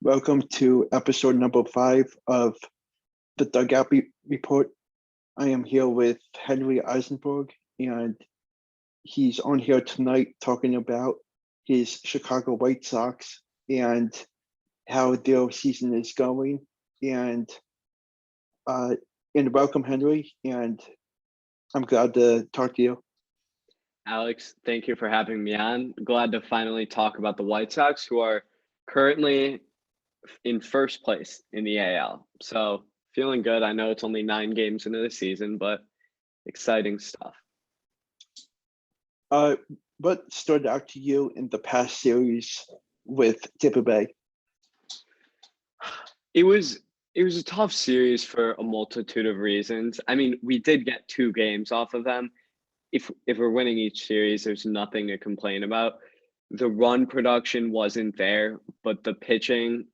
Welcome to episode number 5 of the Dugout Report. I am here with Henry Eisenberg, and he's on here tonight talking about his Chicago White Sox and how their season is going. And welcome, Henry, and I'm glad to talk to you. Alex, thank you for having me on. Glad to finally talk about the White Sox, who are currently in first place in the AL. So feeling good. I know it's only 9 games into the season, but exciting stuff. What stood out to you in the past series with Tampa Bay? It was a tough series for a multitude of reasons. I mean, we did get 2 games off of them. If we're winning each series, there's nothing to complain about. The run production wasn't there, but the pitching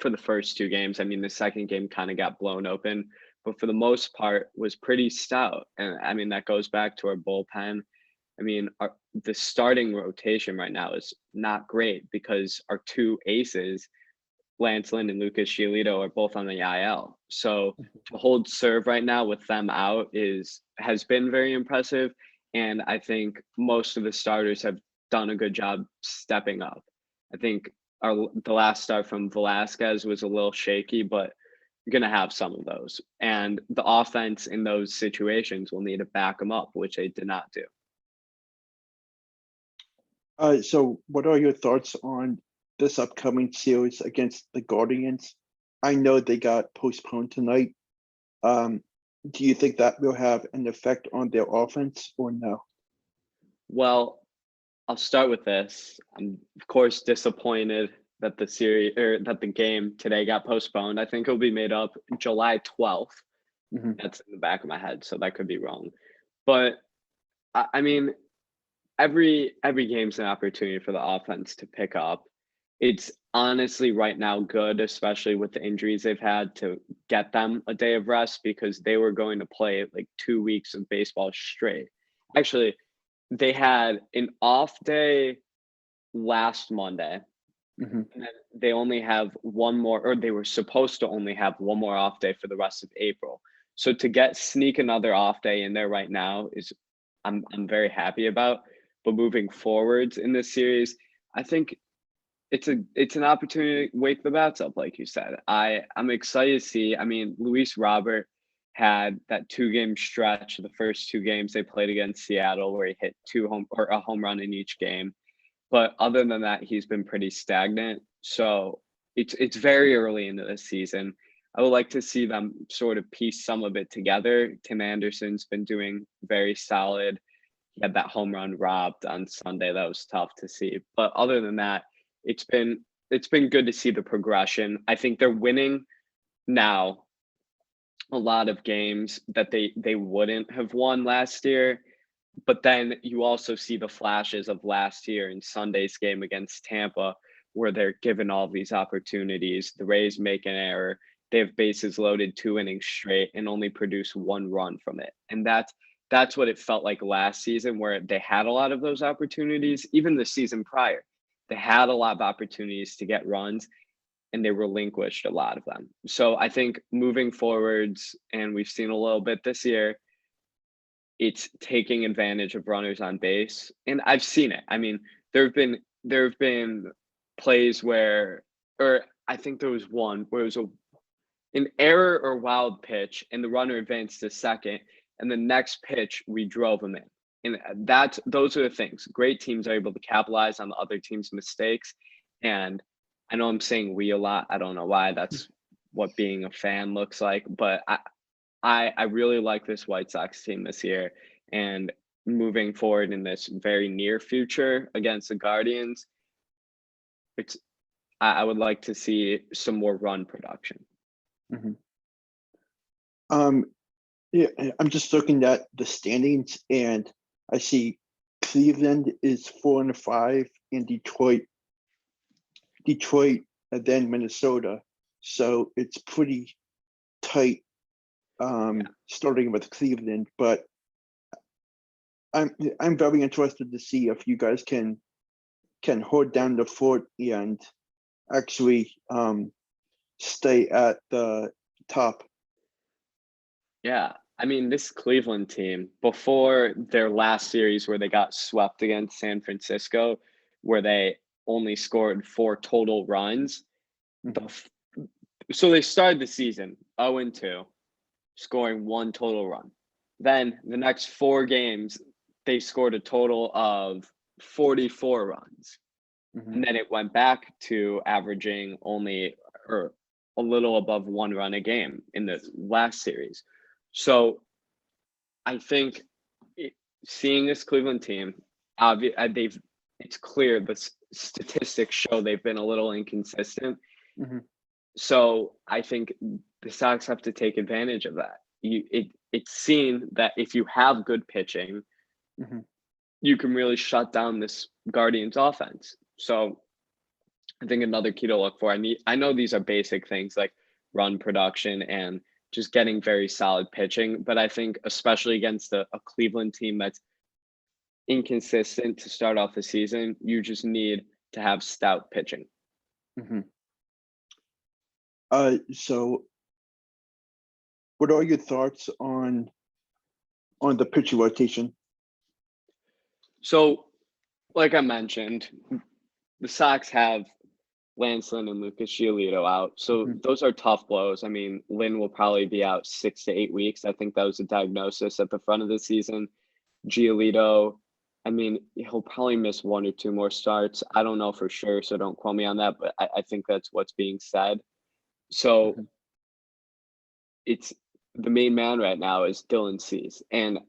for the first 2 games, I mean, the second game kind of got blown open, but for the most part was pretty stout. And I mean, that goes back to our bullpen. I mean, the starting rotation right now is not great because our 2 aces, Lance Lynn and Lucas Giolito, are both on the IL. So to hold serve right now with them out has been very impressive. And I think most of the starters have done a good job stepping up. I think the last start from Velasquez was a little shaky, but you're going to have some of those. And the offense in those situations will need to back them up, which they did not do. So what are your thoughts on this upcoming series against the Guardians? I know they got postponed tonight. Do you think that will have an effect on their offense or no? Well, I'll start with this. I'm of course disappointed that the game today got postponed. I think it'll be made up July 12th. Mm-hmm. That's in the back of my head, so that could be wrong. But I mean, every game's an opportunity for the offense to pick up. It's honestly right now good, especially with the injuries they've had, to get them a day of rest because they were going to play like 2 weeks of baseball straight. Actually, they had an off day last Monday. Mm-hmm. And then they only have one more, or they were supposed to only have one more off day for the rest of April. So to sneak another off day in there right now is I'm very happy about. But moving forwards in this series, I think it's an opportunity to wake the bats up, like you said. I'm excited to see. I mean, Luis Robert had that 2-game stretch. The first 2 games they played against Seattle, where he hit a home run in each game. But other than that, he's been pretty stagnant. So it's very early into the season. I would like to see them sort of piece some of it together. Tim Anderson's been doing very solid. He had that home run robbed on Sunday. That was tough to see. But other than that, it's been good to see the progression. I think they're winning now a lot of games that they wouldn't have won last year. But then you also see the flashes of last year in Sunday's game against Tampa, where they're given all these opportunities. The Rays make an error. They have bases loaded 2 innings straight and only produce 1 run from it. And that's what it felt like last season, where they had a lot of those opportunities. Even the season prior, they had a lot of opportunities to get runs, and they relinquished a lot of them. So I think moving forwards, and we've seen a little bit this year, it's taking advantage of runners on base. And I've seen it. I mean, there have been plays where, or I think there was one where it was an error or wild pitch and the runner advanced to second, and the next pitch we drove him in. And those are the things. Great teams are able to capitalize on the other team's mistakes. And I know I'm saying we a lot. I don't know why. That's what being a fan looks like. But I really like this White Sox team this year, and moving forward in this very near future against the Guardians, I would like to see some more run production. Mm-hmm. Yeah, I'm just looking at the standings, and I see Cleveland is 4-5, and Detroit, and then Minnesota. So it's pretty tight. Starting with Cleveland, but I'm very interested to see if you guys can hold down the fort and actually stay at the top. Yeah. I mean, this Cleveland team, before their last series where they got swept against San Francisco, where they only scored 4 total runs, Mhm. so they started the season 0-2, scoring 1 total run. Then the next 4 games, they scored a total of 44 runs. Mhm. And then it went back to averaging only or a little above 1 run a game in the last series. So I think seeing this Cleveland team, it's clear the statistics show they've been a little inconsistent. Mhm. So I think the Sox have to take advantage of that. It's seen that if you have good pitching, Mhm. you can really shut down this Guardians offense. So I think another key to look for. I know these are basic things like run production and just getting very solid pitching, but I think especially against a Cleveland team that's inconsistent to start off the season, you just need to have stout pitching. Mhm. So what are your thoughts on the pitcher rotation? So, like I mentioned, the Sox have Lance Lynn and Lucas Giolito out. So Mhm. those are tough blows. I mean, Lynn will probably be out 6 to 8 weeks. I think that was a diagnosis at the front of the season. Giolito, I mean, he'll probably miss 1 or 2 more starts. I don't know for sure, so don't quote me on that, but I think that's what's being said. So Mhm. it's the main man right now is Dylan Cease. And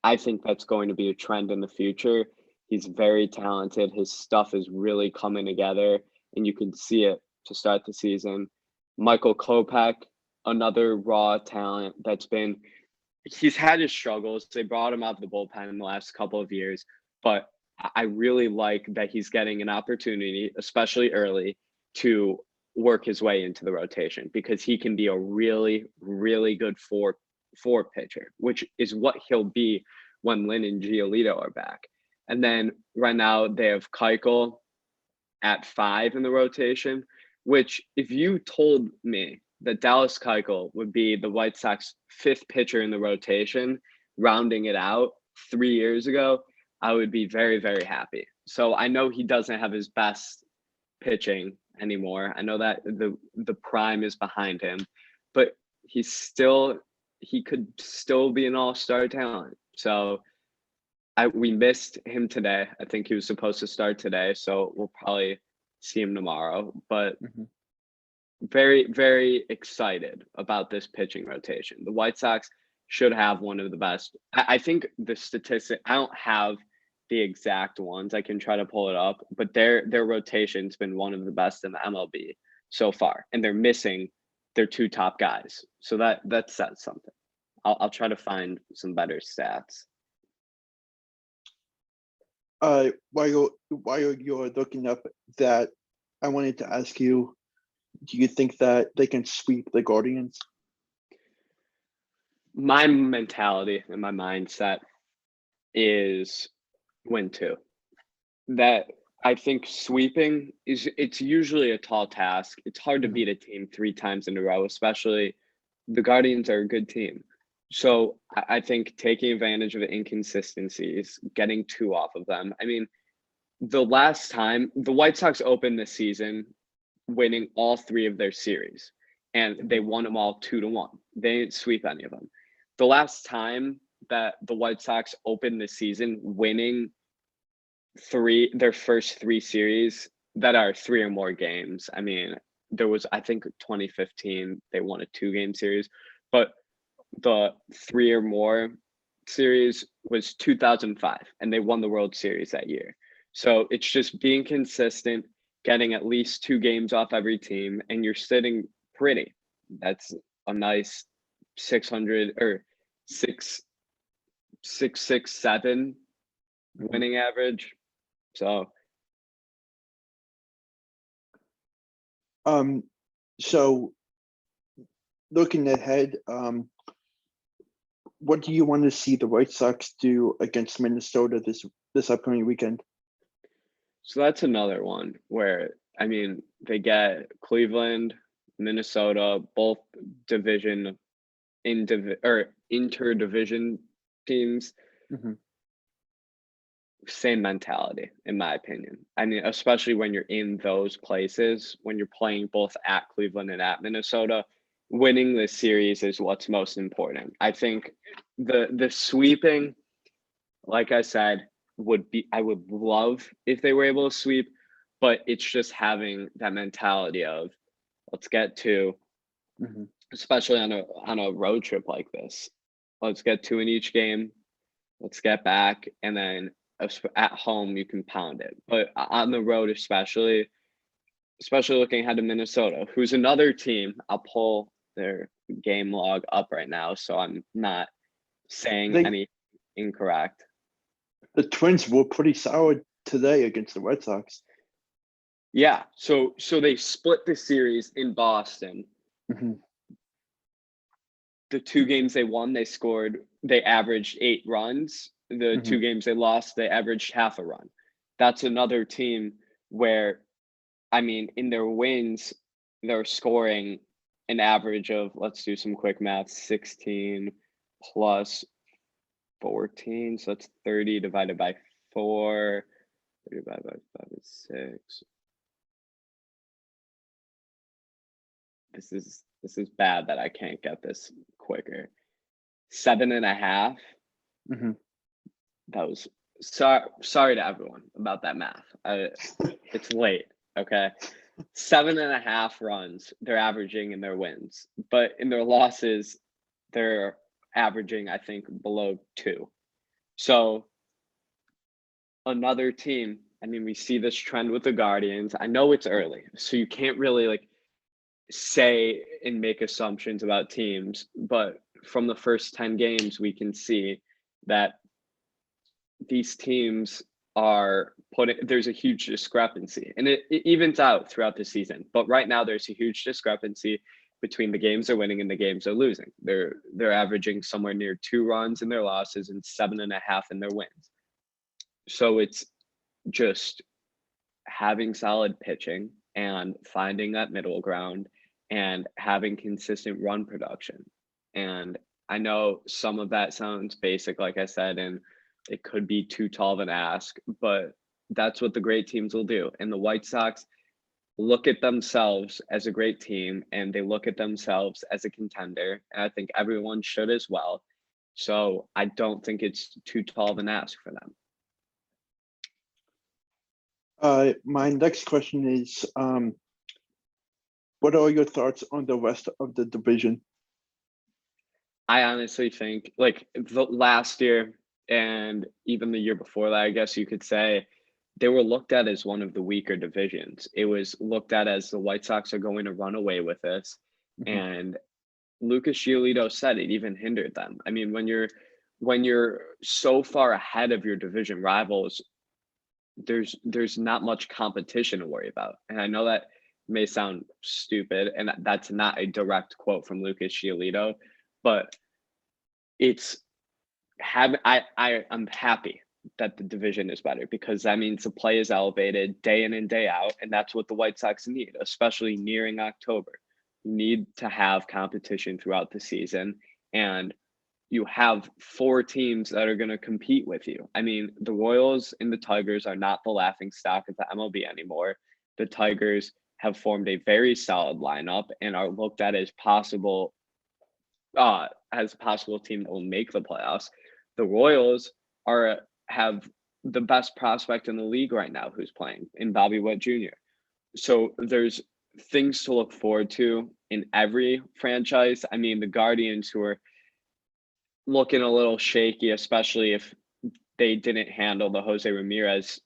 I think that's going to be a trend in the future. He's very talented. His stuff is really coming together, and you can see it to start the season. Michael Kopech, another raw talent he's had his struggles. They brought him out of the bullpen in the last couple of years, but I really like that he's getting an opportunity, especially early, to work his way into the rotation because he can be a really, really good four pitcher, which is what he'll be when Lynn and Giolito are back. And then right now they have Keuchel at 5 in the rotation, which if you told me that Dallas Keuchel would be the White Sox 5th pitcher in the rotation, rounding it out 3 years ago, I would be very, very happy. So I know he doesn't have his best pitching anymore. I know that the prime is behind him, but he could still be an all-star talent. So we missed him today. I think he was supposed to start today, so we'll probably see him tomorrow. But Mhm. very, very excited about this pitching rotation. The White Sox should have one of the best. I think the statistic, I don't have the exact ones. I can try to pull it up, but their rotation's been one of the best in the MLB so far, and they're missing their 2 top guys. So that says something. I'll try to find some better stats. While you're looking up that, I wanted to ask you, do you think that they can sweep the Guardians? My mentality and my mindset is win 2. That I think sweeping it's usually a tall task. It's hard to Mhm. beat a team 3 times in a row, especially the Guardians are a good team. So I think taking advantage of the inconsistencies, getting 2 off of them. I mean, the last time the White Sox opened this season winning all 3 of their series, and they Mhm. won them all 2-1. They didn't sweep any of them. The last time that the White Sox opened the season winning their first 3 series that are 3 or more games. I mean, there was I think 2015 they won a 2-game series, but the 3 or more series was 2005 and they won the World Series that year. So it's just being consistent, getting at least 2 games off every team and you're sitting pretty. That's a nice 600 or 6.667 Mhm. winning average. So Um, so looking ahead, what do you want to see the White Sox do against Minnesota this upcoming weekend? So that's another one where I mean they get Cleveland, Minnesota, both division or interdivision teams. Mhm. Same mentality, in my opinion. I mean, especially when you're in those places, when you're playing both at Cleveland and at Minnesota, winning this series is what's most important. I think the sweeping, like I said, I would love if they were able to sweep, but it's just having that mentality of let's get two, Mhm. especially on a road trip like this. Let's get two in each game. Let's get back, and then at home you can pound it. But on the road, especially looking ahead to Minnesota, who's another team. I'll pull their game log up right now, so I'm not saying They any incorrect. the Twins were pretty solid today against the Red Sox. Yeah, so they split the series in Boston. Mhm. The two games they won, they averaged 8 runs. The two Mhm. games they lost, they averaged half a run. That's another team where, I mean, in their wins, they're scoring an average of, let's do some quick math, 16 plus 14. So that's 30 divided by 4, 30 divided by 5 is 6. This is bad that I can't get this quicker. 7.5. Mhm. That was sorry to everyone about that math. It's late. Okay. 7.5 runs they're averaging in their wins, but in their losses, they're averaging, I think, below 2. So another team, I mean, we see this trend with the Guardians. I know it's early, so you can't really like say and make assumptions about teams, but from the first 10 games, we can see that these teams are there's a huge discrepancy, and it evens out throughout the season. But right now, there's a huge discrepancy between the games they're winning and the games they're losing. They're averaging somewhere near 2 runs in their losses and 7.5 in their wins. So it's just having solid pitching and finding that middle ground and having consistent run production. And I know some of that sounds basic, like I said, and it could be too tall of an ask, but that's what the great teams will do. And the White Sox look at themselves as a great team, and they look at themselves as a contender. And I think everyone should as well. So I don't think it's too tall of an ask for them. My next question is, what are your thoughts on the rest of the division? I honestly think like the last year and even the year before that, I guess you could say, they were looked at as one of the weaker divisions. It was looked at as the White Sox are going to run away with this. Mhm. And Lucas Giolito said it even hindered them. I mean, when you're so far ahead of your division rivals, there's not much competition to worry about. And I know that may sound stupid, and that's not a direct quote from Lucas Giolito, but it's I'm happy that the division is better, because that means the play is elevated day in and day out, and that's what the White Sox need, especially nearing October. You need to have competition throughout the season, and you have 4 teams that are going to compete with you. I mean, the Royals and the Tigers are not the laughing stock of the MLB anymore. The Tigers have formed a very solid lineup and are looked at as a possible team that will make the playoffs. The Royals have the best prospect in the league right now who's playing in Bobby Witt Jr. So there's things to look forward to in every franchise. I mean, the Guardians, who are looking a little shaky, especially if they didn't handle the Jose Ramirez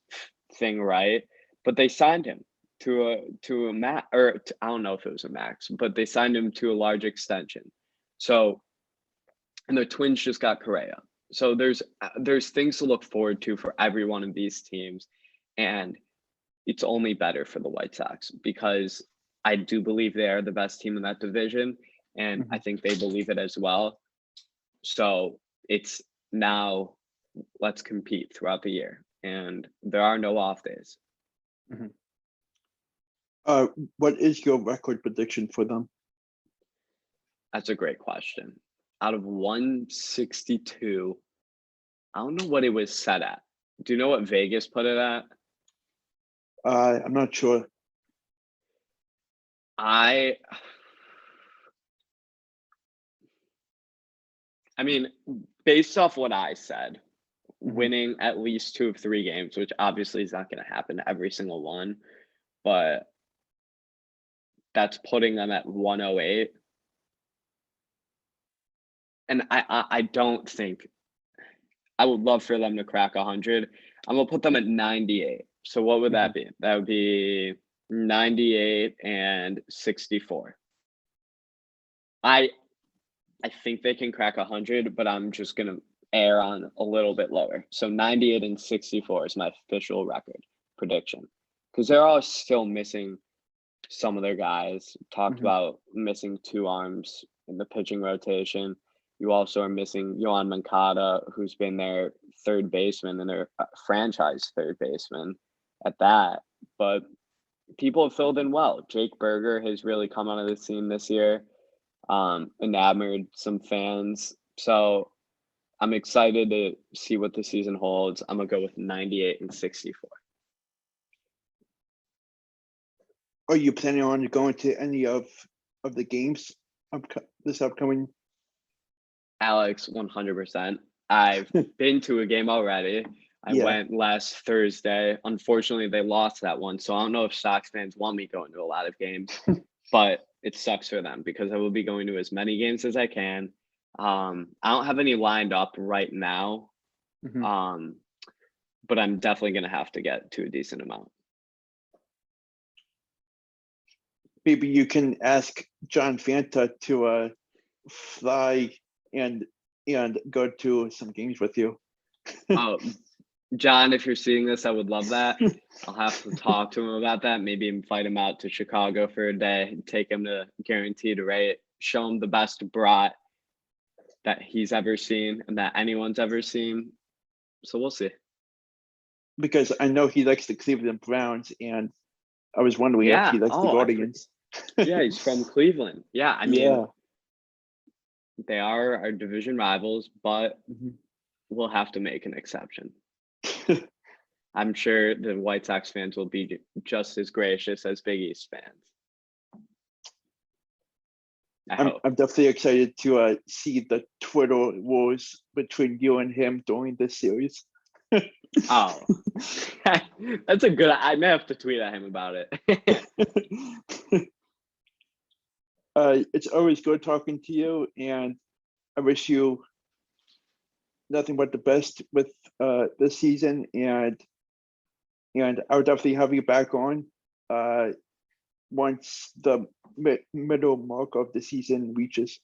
thing right, but they signed him to a max, or I don't know if it was a max, but they signed him to a large extension. So, and the Twins just got Correa. So there's things to look forward to for every one of these teams, and it's only better for the White Sox, because I do believe they are the best team in that division, and I Mhm. think they believe it as well. So it's now, let's compete throughout the year, and there are no off days. Mhm. What is your record prediction for them? That's a great question. Out of 162, I don't know what it was set at. Do you know what Vegas put it at? I'm not sure. I mean, based off what I said, winning at least 2 of 3 games, which obviously is not going to happen every single one, but that's putting them at 108. And I don't think I would love for them to crack 100. I'm gonna put them at 98. So what would that be? That would be 98 and 64. I think they can crack 100, but I'm just gonna err on a little bit lower. So 98 and 64 is my official record prediction, because they're all still missing some of their guys. Talked about missing 2 arms in the pitching rotation. You also are missing Yohan Moncada, who's been their third baseman and their franchise third baseman at that. But people have filled in well. Jake Berger has really come onto the scene this year, enamored some fans. So I'm excited to see what the season holds. I'm going to go with 98 and 64. Are you planning on going to any of the games this upcoming? Alex, 100%. I've been to a game already. I went last Thursday. Unfortunately, they lost that one. So I don't know if Sox fans want me going to a lot of games, but it sucks for them because I will be going to as many games as I can. I don't have any lined up right now, but I'm definitely going to have to get to a decent amount. Maybe you can ask John Fanta to fly and go to some games with you. Oh, John, if you're seeing this, I would love that. I'll have to talk to him about that. Maybe invite him out to Chicago for a day and take him to Guaranteed Rate, show him the best brat that he's ever seen and that anyone's ever seen. So we'll see. Because I know he likes the Cleveland Browns, and I was wondering if he likes the Guardians. Yeah, he's from Cleveland. Yeah, I mean, they are our division rivals, but we'll have to make an exception. I'm sure the White Sox fans will be just as gracious as Big East fans. I'm definitely excited to see the Twitter wars between you and him during this series. Oh, that's a good. I may have to tweet at him about it. It's always good talking to you, and I wish you nothing but the best with this season. And I'll definitely have you back on once the middle mark of the season reaches.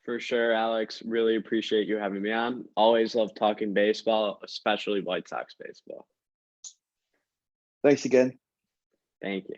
For sure, Alex. Really appreciate you having me on. Always love talking baseball, especially White Sox baseball. Thanks again. Thank you.